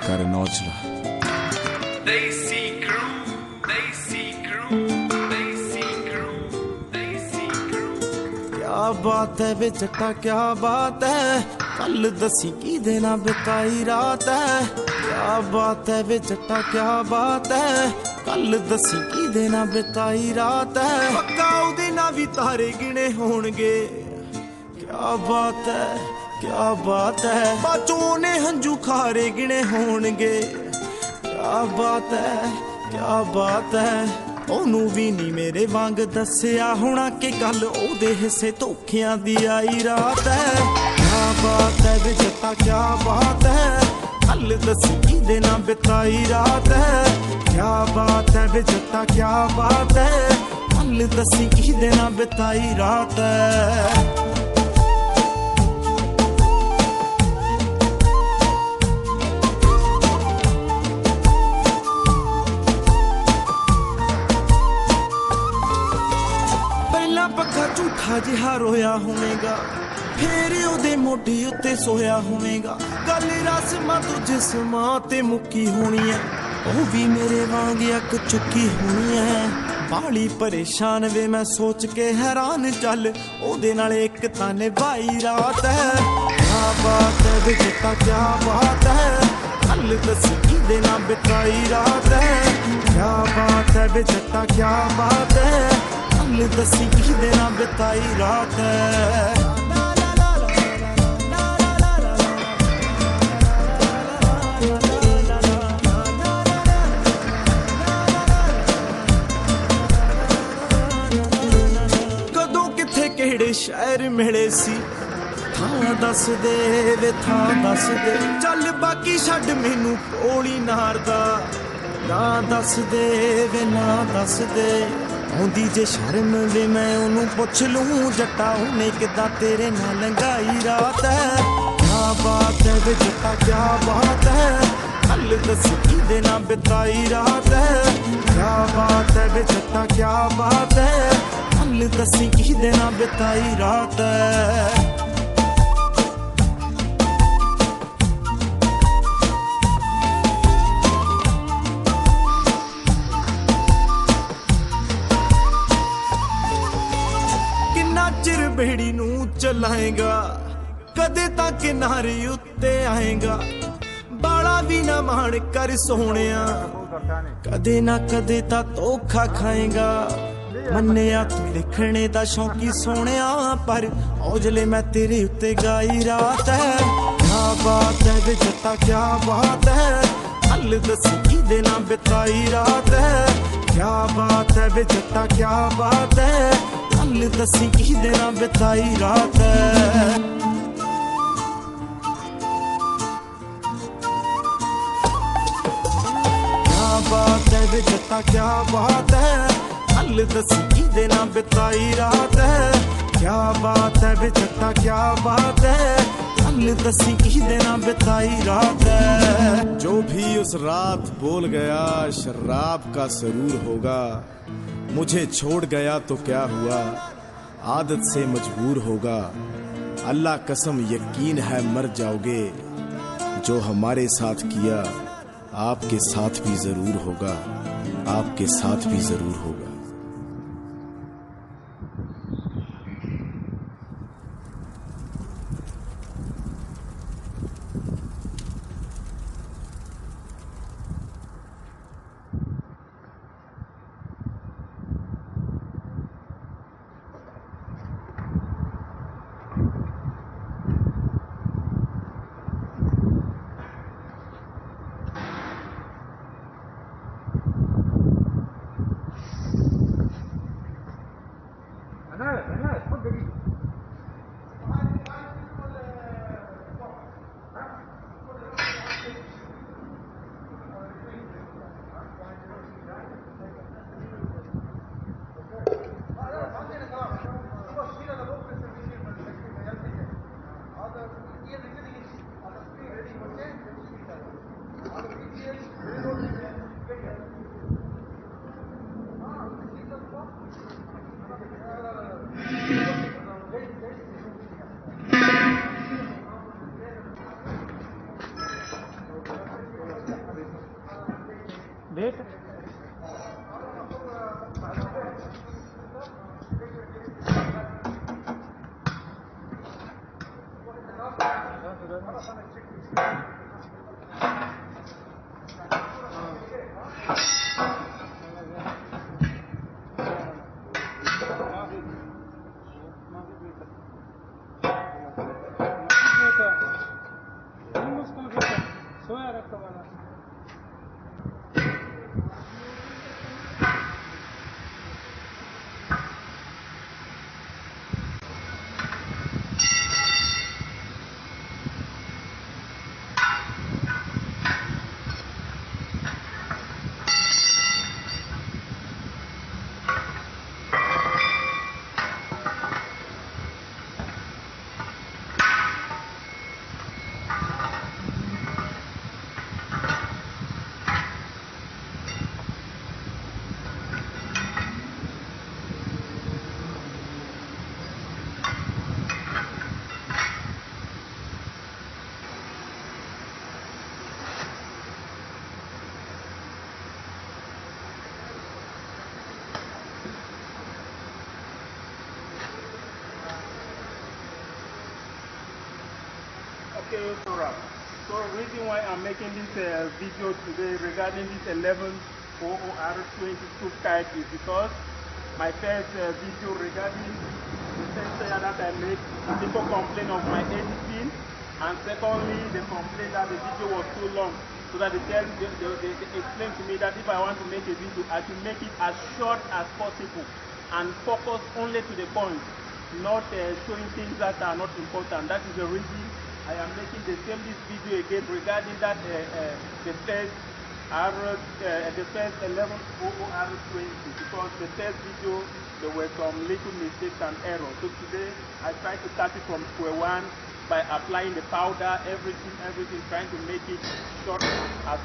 कर नौचला Daisy crew, Daisy crew, Daisy crew, Daisy crew. क्या बात है वे जट्टा क्या बात है, कल दसी की देना बिताई रात है। क्या बात है वे जट्टा क्या बात है, कल दसी की देना बिताई रात है। पक्का उदे ना भी तारे गिने होणगे। क्या बात है क्या बात है, बाचों ने हंजू खारे गिने होणगे। क्या बात है क्या बात है, ओनू भी नहीं मेरे वांग दसिया होना कि कल ओदे हिस्से धोखियां दी आई रात है। क्या बात है वे जट्टा क्या बात है, कल दसी की देना बिताई रात है। क्या बात है वे जट्टा क्या बात है, कल दसी की देना बिताई रात है। पक्का झूठा जिहा रोया होवेगा, फेर ओदे मोढे उत्ते सोया होवेगा। गल रस्मां तो जिस्मां ते मुक्की होनी है, ओ भी मेरे वांग अक चुकी होनी है। बाली परेशान वे मैं सोच के हैरान, चल ओदे नाल एक तां निभाई रात है। क्या बात है वे जट्टा क्या बात है, कल दसी की देना बिताई रात है। क्या बात है वे जट्टा क्या बात है, कल दसी की देना बिताई रात है। कदों किथे केड़े शहर मिले सी, थां दस दे वे थां दस दे। चल बाकी छड्ड मैनू कोली नारदा, ना दस दे वे ना दस दे। आउंदी जे शर्म वे मैं ओनू पुछ लूं, जट्टा उन्हें किदां तेरे नाल लंघाई रात है। क्या बात है वे जट्टा क्या बात है, कल दसी की देना बिताई रात है। क्या बात है वे जट्टा क्या बात है, कल दसी की देना बिताई रात है। चिर बेड़ी नू चलाएगा, कदे तक किनारे उत्ते आएगा। बाला भी ना मान कर सोहणिया, कदे ना कदे ता धोखा खाएगा। मन्निया तू लिखने दा शौकी सोहणिया, पर औजले मैं तेरे उत्ते गाई रात है। क्या बात है वे जट्टा क्या बात है, कल दसी की देना बिताई रात है। क्या बात है वे जट्टा क्या बात है, कल दसी की देना बिताई रात है। क्या बात है वे जट्टा क्या बात है, कल दसी की देना बिताई रात है। क्या बात है वे जट्टा क्या बात है, कल दसी की देना बिताई रात है। जो भी उस रात बोल गया शराब का सरूर होगा। मुझे छोड़ गया तो क्या हुआ, आदत से मजबूर होगा। अल्लाह कसम यकीन है मर जाओगे, जो हमारे साथ किया आपके साथ भी जरूर होगा, आपके साथ भी जरूर होगा। Okay, Sora. So the reason why I'm making this video today regarding this 1100R20 scoop kite is because my first video regarding the first player that I made, people complain of my editing, and secondly, they complain that the video was too long. So that they explain to me that if I want to make a video, I should make it as short as possible and focus only to the point, not showing things that are not important. That is the reason I am making the same this video again regarding that the first 1100R20, because the first video there were some little mistakes and errors. So today I try to start it from square one by applying the powder, everything, trying to make it short as